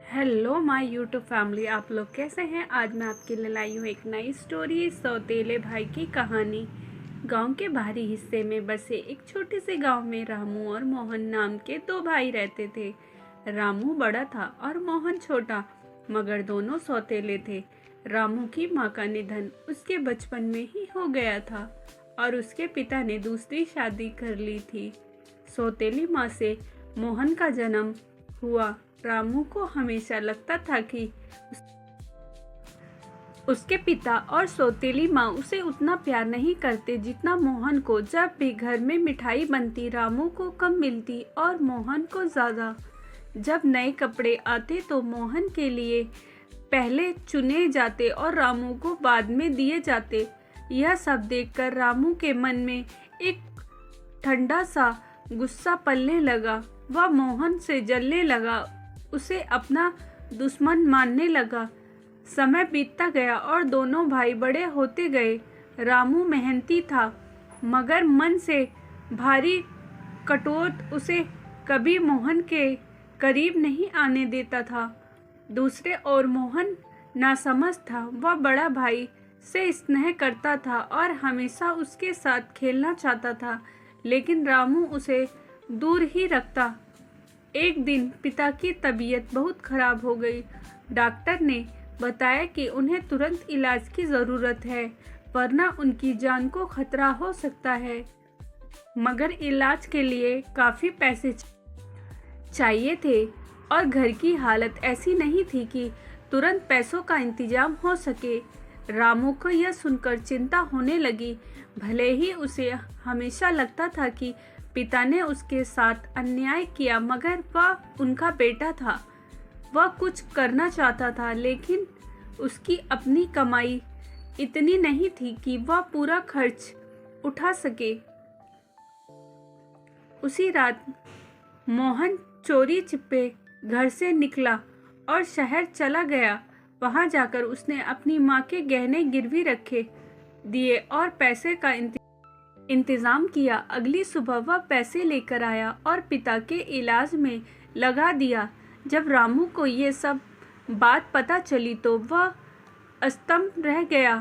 Hello my YouTube family, आप लोग कैसे हैं। आज मैं आपके लिए लाई हूँ एक नई स्टोरी, सौतेले भाई की कहानी। गांव के बाहरी हिस्से में बसे एक छोटे से गांव में रामू और मोहन नाम के दो भाई रहते थे। रामू बड़ा था और मोहन छोटा, मगर दोनों सौतेले थे। रामू की माँ का निधन उसके बचपन में ही हो गया था और उसके पिता ने दूसरी शादी कर ली थी। सौतेली माँ से मोहन का जन्म हुआ। रामू को हमेशा लगता था कि उसके पिता और सौतेली माँ उसे उतना प्यार नहीं करते जितना मोहन को। जब भी घर में मिठाई बनती रामू को कम मिलती और मोहन को ज़्यादा। जब नए कपड़े आते तो मोहन के लिए पहले चुने जाते और रामू को बाद में दिए जाते। यह सब देखकर रामू के मन में एक ठंडा सा गुस्सा पलने लगा। वह मोहन से जलने लगा, उसे अपना दुश्मन मानने लगा। समय बीतता गया और दोनों भाई बड़े होते गए। रामू मेहनती था मगर मन से भारी कठोर, उसे कभी मोहन के करीब नहीं आने देता था। दूसरे ओर मोहन नासमझ था। वह बड़ा भाई से स्नेह करता था और हमेशा उसके साथ खेलना चाहता था, लेकिन रामू उसे दूर ही रखता। एक दिन पिता की तबीयत बहुत खराब हो गई। डॉक्टर ने बताया कि उन्हें तुरंत इलाज की ज़रूरत है, वरना उनकी जान को खतरा हो सकता है। मगर इलाज के लिए काफ़ी पैसे चाहिए थे और घर की हालत ऐसी नहीं थी कि तुरंत पैसों का इंतजाम हो सके। रामू को यह सुनकर चिंता होने लगी। भले ही उसे हमेशा लगता था कि पिता ने उसके साथ अन्याय किया, मगर वह उनका बेटा था। वह कुछ करना चाहता था, लेकिन उसकी अपनी कमाई इतनी नहीं थी कि वह पूरा खर्च उठा सके। उसी रात मोहन चोरी छिपे घर से निकला और शहर चला गया। वहां जाकर उसने अपनी माँ के गहने गिरवी रखे दिए और पैसे का इंतजाम किया। अगली सुबह वह पैसे लेकर आया और पिता के इलाज में लगा दिया। जब रामू को ये सब बात पता चली तो वह स्तंभ रह गया।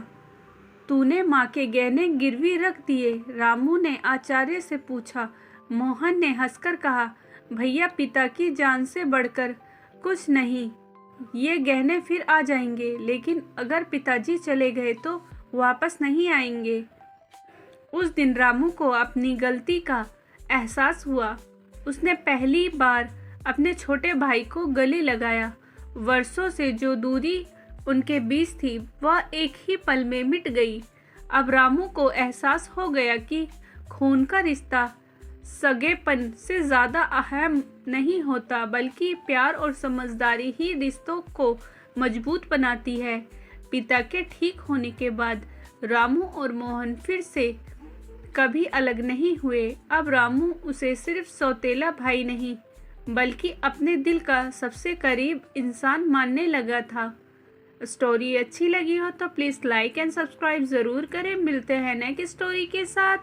तूने माँ के गहने गिरवी रख दिए? रामू ने आश्चर्य से पूछा। मोहन ने हंसकर कहा, भैया, पिता की जान से बढ़कर कुछ नहीं। ये गहने फिर आ जाएंगे, लेकिन अगर पिताजी चले गए तो वापस नहीं आएंगे। उस दिन रामू को अपनी गलती का एहसास हुआ। उसने पहली बार अपने छोटे भाई को गले लगाया। वर्षों से जो दूरी उनके बीच थी वह एक ही पल में मिट गई। अब रामू को एहसास हो गया कि खून का रिश्ता सगेपन से ज़्यादा अहम नहीं होता, बल्कि प्यार और समझदारी ही रिश्तों को मजबूत बनाती है। पिता के ठीक होने के बाद रामू और मोहन फिर से कभी अलग नहीं हुए। अब रामू उसे सिर्फ सौतेला भाई नहीं, बल्कि अपने दिल का सबसे करीब इंसान मानने लगा था। स्टोरी अच्छी लगी हो तो प्लीज़ लाइक एंड सब्सक्राइब ज़रूर करें। मिलते हैं नेक्स्ट स्टोरी के साथ।